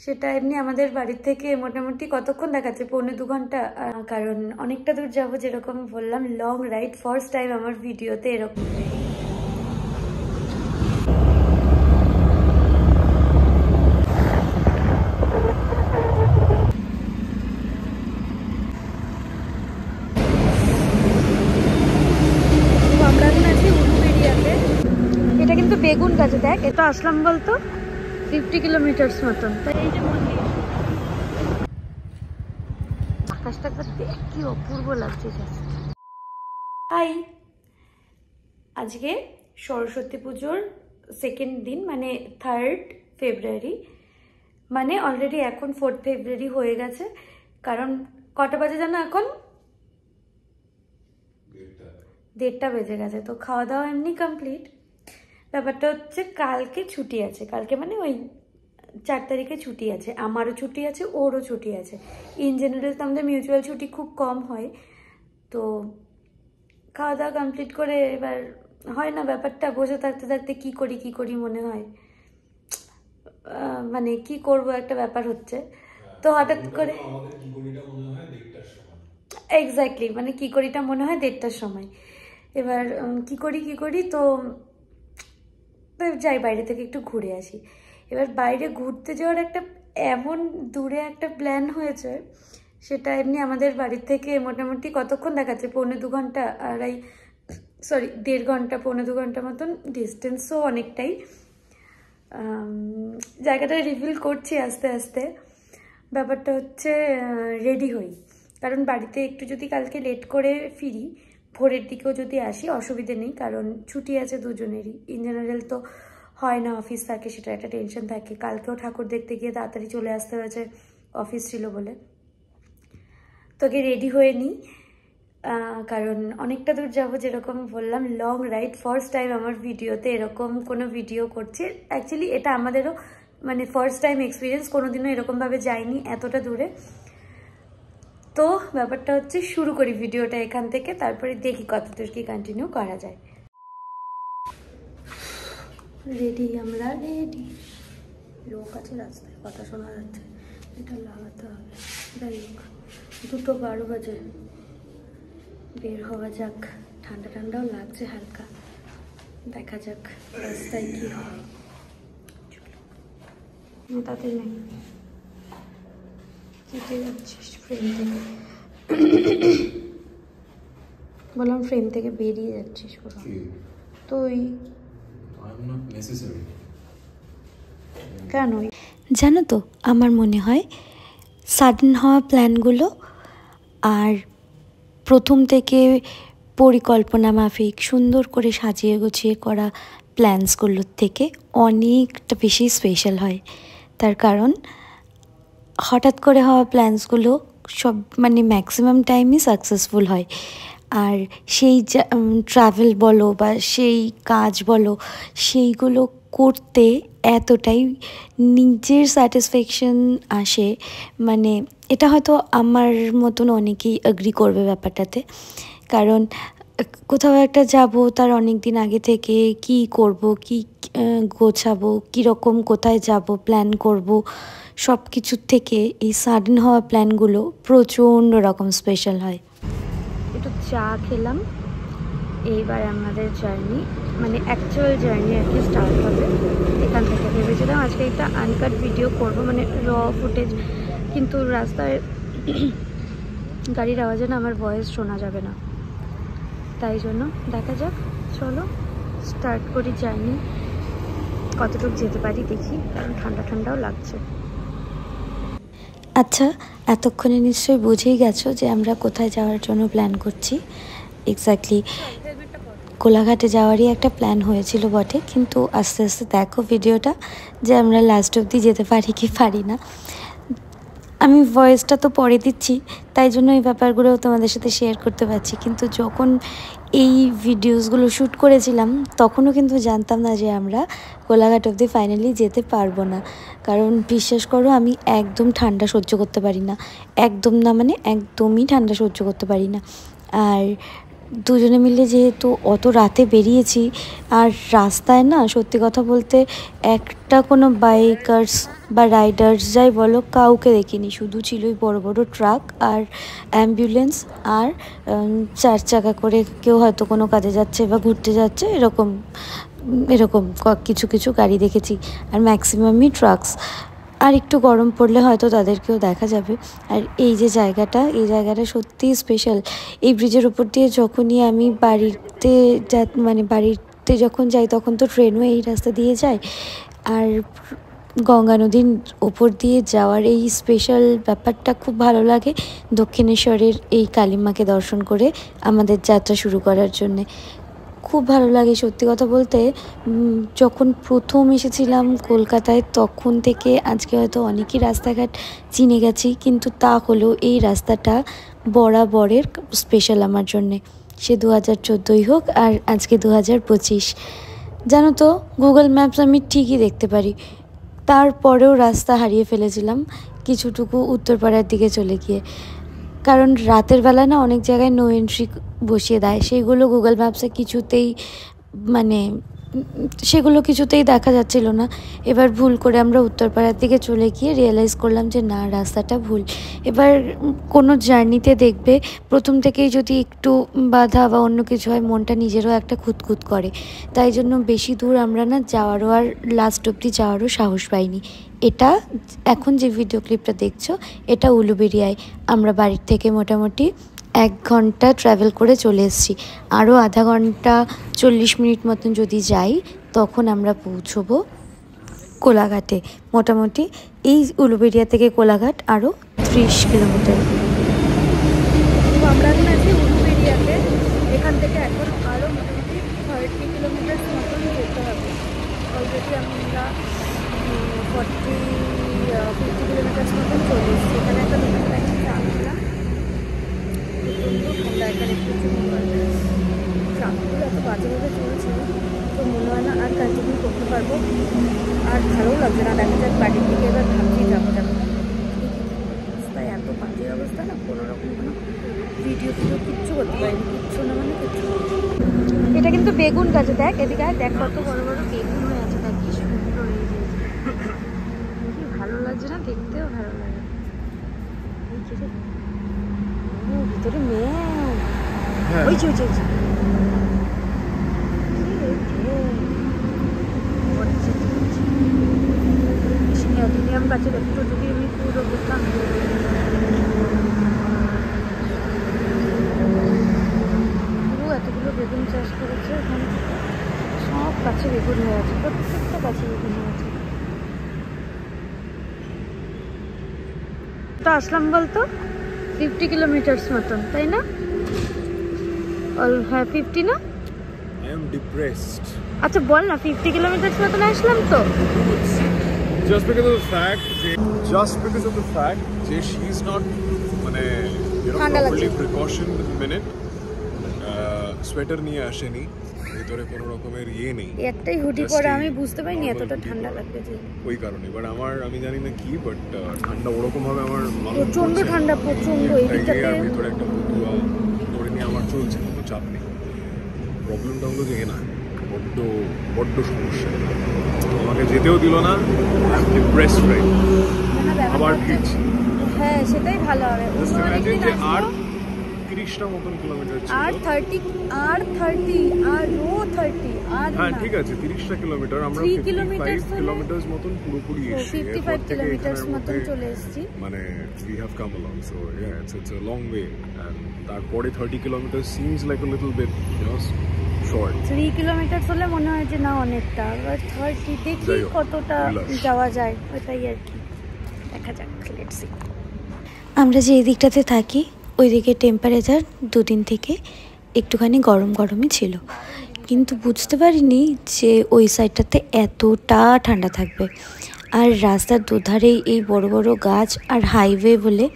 সেটা এমনি আমাদের বাড়ি থেকে মোটামুটি কতক্ষণ দেখাচ্ছে, 1.5-2 ঘন্টা, কারণ অনেকটা দূর যাবো, যেরকম বললাম লং রাইড, ফার্স্ট টাইম আমার ভিডিওতে এরকম। আমরা এখন আছি উলুবেড়িয়াতে, এটা কিন্তু বেগুন গাছে, দেখ এটা আসলাম বলতো 50 কিলোমিটার মতন। তাই এই যে মন্দির, আকাশটা দেখ কি অপূর্ব লাগছে। হাই, আজকে সরস্বতী পুজোর সেকেন্ড দিন, মানে 3rd ফেব্রুয়ারি, মানে অলরেডি এখন 4th ফেব্রুয়ারি হয়ে গেছে। কারণ কটা বাজে জানো এখন? 1:30 বেজে গেছে। তো খাওয়া দাওয়া এমনি কমপ্লিট। ব্যাপারটা হচ্ছে কালকে ছুটি আছে, কালকে মানে ওই 4 তারিখে ছুটি আছে, আমারও ছুটি আছে, ওরও ছুটি আছে। ইন জেনারেল তো আমাদের মিউচুয়াল ছুটি খুব কম হয়। তো খাওয়া দাওয়া কমপ্লিট করে এবার হয় না ব্যাপারটা, বসে থাকতে থাকতে কি করি মনে হয়, মানে কি করব একটা ব্যাপার হচ্ছে। তো হঠাৎ করে এক্স্যাক্টলি মানে কি করিটা মনে হয় 1:30টার সময়। এবার কি করি তো যাই বাইরে থেকে একটু ঘুরে আসি। এবার বাইরে ঘুরতে যাওয়ার একটা এমন দূরে একটা প্ল্যান হয়েছে, সেটা এমনি আমাদের বাড়ি থেকে মোটামুটি কতক্ষণ দেখাচ্ছে, 1.5-2 ঘন্টা, 1.5 ঘন্টা 1.5-2 ঘন্টা মতন ডিস্টেন্সও অনেকটাই। জায়গাটা রিভিল করছি আস্তে আস্তে। ব্যাপারটা হচ্ছে রেডি হই, কারণ বাড়িতে একটু যদি কালকে লেট করে ফিরি, ভোরের দিকেও যদি আসি অসুবিধে নেই, কারণ ছুটি আছে দুজনেরই। ইন জেনারেল তো হয় না, অফিস থাকে, সেটা একটা টেনশন থাকে। কালকেও ঠাকুর দেখতে গিয়ে তাড়াতাড়ি চলে আসতে হয়েছে, অফিস ছিল বলে। তোকে রেডি হয়ে নিই, কারণ অনেকটা দূর যাবো, যেরকম বললাম লং রাইড, ফার্স্ট টাইম আমার ভিডিওতে এরকম কোনো ভিডিও করছি। অ্যাকচুয়ালি এটা আমাদেরও মানে ফার্স্ট টাইম এক্সপিরিয়েন্স, কোনোদিনও এরকমভাবে যাইনি এতটা দূরে। তো ব্যাপারটা হচ্ছে শুরু করি ভিডিওটা এখান থেকে, তারপরে দেখি কতদূর কি কন্টিনিউ করা যায়। রেডি, আমরা রেডি। লোক আছে রাস্তায়, কথা শোনা যাচ্ছে, এটা লাগাতে হবে। যাই হোক, 2:12 বাজে, বের হওয়া যাক। ঠান্ডা ঠান্ডাও লাগছে হালকা, দেখা যাক রাস্তায় কি হয়। তাতে নেই, কেটে যাচ্ছিস ফ্রেম থেকে, বললাম ফ্রেম থেকে বেরিয়ে যাচ্ছিস পুরো তুই। কেন জানো তো, আমার মনে হয় সাডেন হওয়া প্ল্যানগুলো আর প্রথম থেকে পরিকল্পনা মাফিক সুন্দর করে সাজিয়ে গুছিয়ে করা প্ল্যানসগুলোর থেকে অনেকটা বেশি স্পেশাল হয়। তার কারণ হঠাৎ করে হওয়া প্ল্যানসগুলো সব মানে ম্যাক্সিমাম টাইমই সাকসেসফুল হয়। আর সেই ট্রাভেল বলো বা সেই কাজ বলো, সেইগুলো করতে এতটাই নিজের স্যাটিসফ্যাকশন আসে, মানে এটা হয়তো আমার মতন অনেকেই এগ্রি করবে ব্যাপারটাতে। কারণ কোথাও একটা যাব, তার অনেক দিন আগে থেকে কি করব, কি গোছাবো, কীরকম কোথায় যাব প্ল্যান করব, সব কিছুর থেকে এই সাডেন হওয়া প্ল্যানগুলো প্রচণ্ড রকম স্পেশাল হয়। একটু চা খেলাম, এইবার আমাদের জার্নি মানে অ্যাকচুয়াল জার্নি আর কি স্টার্ট হবে এখান থেকে। ভেবেছিলাম আজকে একটা আনকাট ভিডিও করব, মানে র ফুটেজ, কিন্তু রাস্তায় গাড়ির আওয়াজে না আমার ভয়েস শোনা যাবে না, তাই জন্য দেখা যাক। চলো স্টার্ট করি জার্নি, কতটুকু যেতে পারি দেখি, কারণ ঠান্ডা ঠান্ডাও লাগছে। আচ্ছা, এতক্ষণে নিশ্চয়ই বুঝেই গেছো যে আমরা কোথায় যাওয়ার জন্য প্ল্যান করছি। এক্স্যাক্টলি কোলাঘাটে যাওয়ারই একটা প্ল্যান হয়েছিল বটে, কিন্তু আস্তে আস্তে দেখো ভিডিওটা যে আমরা লাস্ট অবধি যেতে পারি কি পারি না। আমি ভয়েসটা তো পরে দিচ্ছি, তাই জন্য এই ব্যাপারগুলো তোমাদের সাথে শেয়ার করতে পারছি, কিন্তু যখন এই ভিডিওসগুলো শ্যুট করেছিলাম তখনও কিন্তু জানতাম না যে আমরা কোলাঘাট অবধি ফাইনালি যেতে পারবো না। কারণ বিশ্বাস করো, আমি একদম ঠান্ডা সহ্য করতে পারি না, একদম না, মানে একদমই ঠান্ডা সহ্য করতে পারি না। আর দুজনে মিলে যেহেতু অত রাতে বেরিয়েছি, আর রাস্তায় না সত্যি কথা বলতে একটা কোনো বাইকার্স বা রাইডার্স যাই বলো কাউকে দেখিনি, শুধু ছিলই বড় বড় ট্রাক আর অ্যাম্বুলেন্স আর 4 চাকা করে কেউ হয়তো কোনো কাজে যাচ্ছে বা ঘুরতে যাচ্ছে, এরকম এরকম কিছু কিছু গাড়ি দেখেছি, আর ম্যাক্সিমামই ট্রাকস। আর একটু গরম পড়লে হয়তো তাদেরকেও দেখা যাবে। আর এই যে জায়গাটা, এই জায়গাটা সত্যিই স্পেশাল। এই ব্রিজের উপর দিয়ে যখনই আমি বাড়িতে মানে বাড়িতে যখন যাই তখন তো ট্রেনও এই রাস্তা দিয়ে যায়, আর গঙ্গা নদীর ওপর দিয়ে যাওয়ার এই স্পেশাল ব্যাপারটা খুব ভালো লাগে। দক্ষিণেশ্বরের এই কালীমাকে দর্শন করে আমাদের যাত্রা শুরু করার জন্যে খুব ভালো লাগে। সত্যি কথা বলতে যখন প্রথম এসেছিলাম কলকাতায় তখন থেকে আজকে হয়তো অনেকই রাস্তাঘাট চিনে গেছি, কিন্তু তা হলেও এই রাস্তাটা বরাবরের স্পেশাল আমার জন্যে। সে 2014 হোক আর আজকে 2025। জানো তো, গুগল ম্যাপস আমি ঠিকই দেখতে পারি, তারপরেও রাস্তা হারিয়ে ফেলেছিলাম কিছুটুকু উত্তরপাড়ার দিকে চলে গিয়ে। কারণ রাতের বেলা না অনেক জায়গায় নো এন্ট্রি বসিয়ে দেয়, সেইগুলো গুগল ম্যাপসে কিছুতেই মানে সেগুলো কিছুতেই দেখা যাচ্ছিল না। এবার ভুল করে আমরা উত্তরপাড়ার দিকে চলে গিয়ে রিয়েলাইজ করলাম যে না, রাস্তাটা ভুল। এবার কোনো জার্নিতে দেখবে প্রথম থেকেই যদি একটু বাধা বা অন্য কিছু হয়, মনটা নিজেরও একটা খুঁতখুত করে। তাই জন্য বেশি দূর আমরা না যাওয়ারও আর লাস্ট অবধি যাওয়ারও সাহস পাইনি। এটা এখন যে ভিডিও ক্লিপটা দেখছো, এটা উলুবেড়িয়ায়। আমরা বাড়ির থেকে মোটামুটি 1 ঘন্টা ট্রাভেল করে চলে এসেছি। আরও আধা ঘন্টা 40 মিনিট মতন যদি যাই তখন আমরা পৌঁছবো কোলাঘাটে। মোটামুটি এই উলুবেড়িয়া থেকে কোলাঘাট আরও 30 কিলোমিটার। আমরা এখন আছি উলুবেড়িয়াতে। এখান থেকে এখন আরও মোটামুটি 30 কিলোমিটার মতন যেতে হবে। অলরেডি আমরা 50 কিলোমিটার মতন চলে এসেছি। এখানে একটা দোকান থেকে চা খেলাম, প্রচণ্ড ঠান্ডা। এখানে প্রচুর ট্রাফিকগুলো এত বাজেভাবে চলছে, তো মনে হয় না আর কন্টিনিউ করতে পারবো, আর ভালোও লাগছে না। দেখা যাক বাড়ির দিকে এবার ভাবছি যাবো যাবো। রাস্তায় এত বাজে অবস্থা না, কোনো রকম কোনো ভিডিও কিচ্ছু করতে পারিনি, কিচ্ছু না মানে কিচ্ছু। এটা কিন্তু বেগুন গাছে, দেখ এদিকে দেখ কত বড় বড় বেগুন হয়ে আছে, দেখ কি সুন্দর এই যে, কি ভালো লাগছে না, দেখতেও ভালো লাগে। ভিতরে মেয়ে ওইছে ওইছে ওইছে অ্যাডিনিয়াম গাছের একটু যদি আমি পুরো দেখলাম। পুরো এতগুলো বেগুন চাষ করেছে এখানে, সব গাছে বেগুন হয়ে আছে, প্রত্যেকটা গাছে বেগুন হয়ে আছে। তো আসলাম বলতো 50 কিলোমিটার্স মতন, তাই না? হ্যাঁ 50 না? I am depressed. আচ্ছা বল না, 50 কিলোমিটার্স মতন আসলাম তো। Just because of the fact that she is not properly precaution with the minute sweater নিয়ে আসেনি, ভিতরে কোনো রকমের নেই, একটাই হুডি পরে, আমি বুঝতে পারিনি এতটা ঠান্ডা লাগবে যে ওই কারণে। বাট আমি জানি না কি, বাট ঠান্ডা ওরকম ভাবে আমার প্রচন্ড ঠান্ডা, প্রচন্ড। এই দিকটাতে ভিতরে একটা বতুয়া ধরে নিয়ে আমার চলছে, কোনো চাপ নেই। প্রবলেমটা হলো যে না, বড্ড সমস্যা, আমাকে যেতেও দিল না, ডিপ্রেসড রাইট। আবার ফিরছি। হ্যাঁ সেটাই ভালো হবে। আর 30টা মতন কিলোমিটার ছিল, আর 30 হ্যাঁ ঠিক আছে 30টা কিলোমিটার। আমরা 55 কিলোমিটার মতন পুরোপুরি এসেছি, 55 কিলোমিটার মতন চলে এসেছি, মানে we have come along, so yeah, it's a long way, and তারপরে 30 kilometre seems like a little bit short। 3 kilometre হলে মনে হয় যে না অনেকটা, আর 30 দেখি কতটা যাওয়া যায়, ওটাই আর কি, দেখা যাক, লেটস সি। আমরা যে এই দিকটাতে থাকি ওইদিকে টেম্পারেচার 2 দিন থেকে একটুখানি গরমই ছিল, কিন্তু বুঝতে পারিনি যে ওই সাইডটাতে এতটা ঠান্ডা থাকবে। আর রাস্তার দুধারেই এই বড় বড় গাছ আর হাইওয়ে বলে,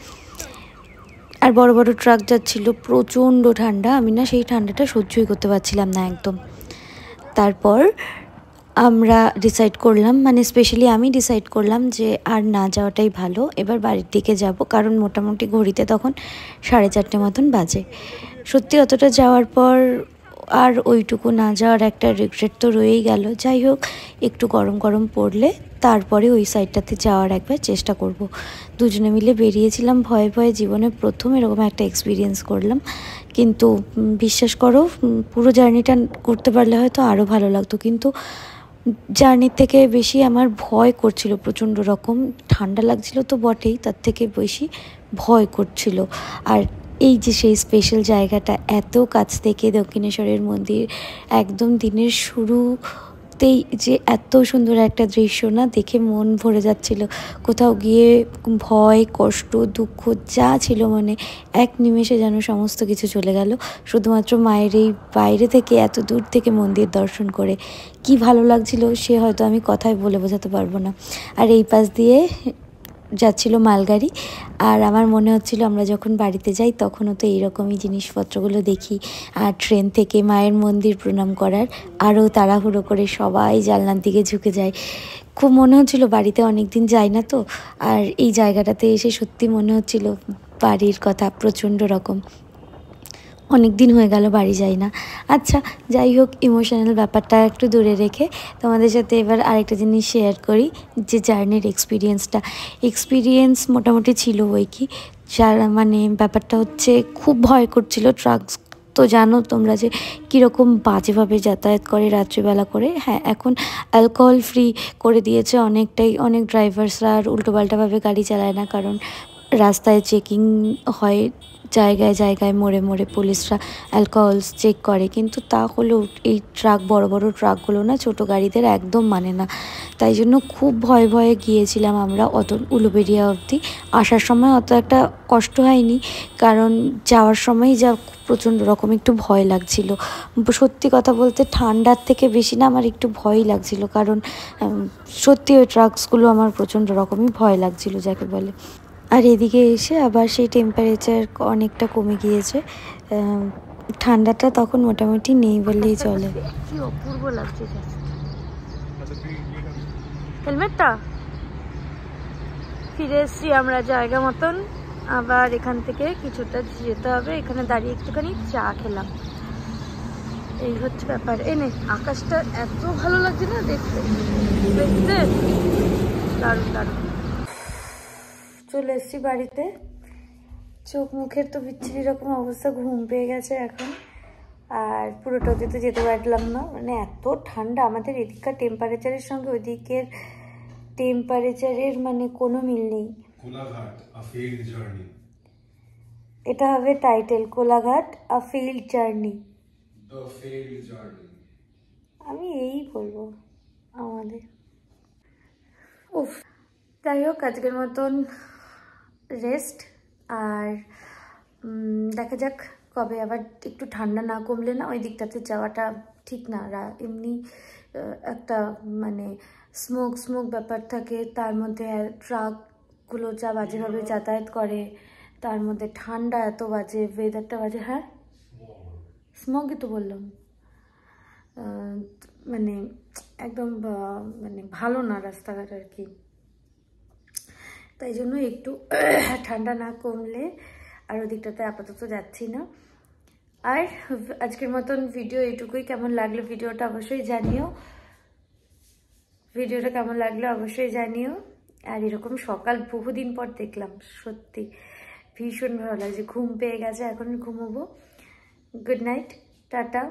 আর বড় বড় ট্রাক যাচ্ছিল, প্রচণ্ড ঠান্ডা। আমি না সেই ঠান্ডাটা সহ্যই করতে পারছিলাম না একদম। তারপর আমরা ডিসাইড করলাম, মানে স্পেশালি আমি ডিসাইড করলাম যে আর না যাওয়াটাই ভালো, এবার বাড়ির দিকে যাব, কারণ মোটামুটি ঘড়িতে তখন 4:30 মতন বাজে। সত্যি অতটা যাওয়ার পর আর ওইটুকু না যাওয়ার একটা রিগ্রেট তো রয়েই গেল। যাই হোক, একটু গরম গরম পড়লে তারপরে ওই সাইডটাতে যাওয়ার একবার চেষ্টা করব। দুজনে মিলে বেরিয়েছিলাম, ভয়ে ভয়ে জীবনে প্রথম এরকম একটা এক্সপিরিয়েন্স করলাম। কিন্তু বিশ্বাস করো, পুরো জার্নিটা করতে পারলে হয়তো আরও ভালো লাগতো, কিন্তু জার্নির থেকে বেশি আমার ভয় করছিল প্রচণ্ড রকম। ঠান্ডা লাগছিল তো বটেই, তার থেকে বেশি ভয় করছিল। আর এই যে সেই স্পেশাল জায়গাটা, এত কাছ থেকে দক্ষিণেশ্বরের মন্দির একদম দিনের শুরুতেই যে এত সুন্দর একটা দৃশ্য না, দেখে মন ভরে যাচ্ছিল। কোথাও গিয়ে ভয়, কষ্ট, দুঃখ যা ছিল মনে, এক নিমেষে যেন সমস্ত কিছু চলে গেল, শুধুমাত্র মায়ের এই বাইরে থেকে এত দূর থেকে মন্দির দর্শন করে। কি ভালো লাগছিল সে হয়তো আমি কথায় বলে বোঝাতে পারবো না। আর এই পাশ দিয়ে যাচ্ছিল মালগাড়ি, আর আমার মনে হচ্ছিল আমরা যখন বাড়িতে যাই তখনও তো এইরকমই জিনিসপত্রগুলো দেখি। আর ট্রেন থেকে মায়ের মন্দির প্রণাম করার আরও তাড়াহুড়ো করে সবাই জানলার দিকে ঝুঁকে যায়। খুব মনে হচ্ছিল বাড়িতে অনেক দিন যাই না তো, আর এই জায়গাটাতে এসে সত্যি মনে হচ্ছিল বাড়ির কথা প্রচণ্ড রকম। অনেক দিন হয়ে গেল বাড়ি যাই না। আচ্ছা, যাই হোক, ইমোশনাল ব্যাপারটা একটু দূরে রেখে তোমাদের সাথে এবার আরেকটা জিনিস শেয়ার করি, যে জার্নির এক্সপিরিয়েন্স মোটামুটি ছিল ওই কি, যার মানে ব্যাপারটা হচ্ছে খুব ভয় করছিল। ট্রাকস তো জানো তোমরা যে কীরকম বাজেভাবে যাতায়াত করে রাত্রিবেলা করে। হ্যাঁ, এখন অ্যালকোহল ফ্রি করে দিয়েছে অনেকটাই, অনেক ড্রাইভার্সরা আর উল্টোপাল্টাভাবে গাড়ি চালায় না, কারণ রাস্তায় চেকিং হয়, জায়গায় জায়গায় মোড়ে মোড়ে পুলিশরা অ্যালকোহলস চেক করে। কিন্তু তা হলেও এই বড় বড় ট্রাকগুলো না ছোটো গাড়িদের একদম মানে না। তাই জন্য খুব ভয়ে ভয়ে গিয়েছিলাম আমরা অত উলুবেড়িয়া অবধি। আসার সময় অত একটা কষ্ট হয়নি, কারণ যাওয়ার সময় যা প্রচণ্ড রকম একটু ভয় লাগছিল। সত্যি কথা বলতে ঠান্ডার থেকে বেশি না আমার একটু ভয়ই লাগছিল, কারণ সত্যি ওই ট্রাকসগুলো আমার প্রচণ্ড রকমই ভয় লাগছিল যাকে বলে। আর এদিকে এসে আবার সেই টেম্পারেচার অনেকটা কমে গিয়েছে, ঠান্ডাটা তখন মোটামুটি নেই বললেই চলে। কি অপূর্ব লাগছে হেলমেটটা। ফিরে এসছি আমরা জায়গা মতন, আবার এখান থেকে কিছুটা যেতে হবে। এখানে দাঁড়িয়ে একটুখানি চা খেলাম, এই হচ্ছে ব্যাপার। এনে আকাশটা এত ভালো লাগছে না দেখতে, দেখতে দারুণ দারুণ। চলে এসছি বাড়িতে, চোখ মুখের তো বিচ্ছিরি রকম অবস্থা, ঘুম পেয়ে গেছে এখন। আর পুরোটা অবধি তো যেতে পারলাম না, মানে এত ঠান্ডা। আমাদের এদিককার টেম্পারেচারের সঙ্গে ওইদিকের টেম্পারেচারের মানে কোনো মিল নেই। কোলাঘাট আ ফিল্ড জার্নি, এটা হবে title, Kolaghat a field journey. The field journey আমি এই বলবো আমাদের। উফ, যাই হোক, আজকের মতন রেস্ট। আর দেখা যাক কবে আবার একটু ঠান্ডা না কমলে না ওই দিকটাতে যাওয়াটা ঠিক না। এমনি একটা মানে স্মোক ব্যাপার থাকে, তার মধ্যে ট্রাকগুলো যা বাজেভাবে যাতায়াত করে, তার মধ্যে ঠান্ডা এত বাজে, ওয়েদারটা বাজে। হ্যাঁ, স্মোকই তো বললাম, মানে একদম মানে ভালো না রাস্তাঘাট আর কি। তাই জন্য একটু ঠান্ডা না কমলে আর ওদিকটাতে আপাতত যাচ্ছি না। আর আজকের মতন ভিডিও এইটুকুই। কেমন লাগলো ভিডিওটা অবশ্যই জানিও, আর এরকম সকাল বহুদিন পর দেখলাম, সত্যি ভীষণ ভালো লাগছে। ঘুম পেয়ে গেছে, এখন ঘুমোবো। Good night, tata.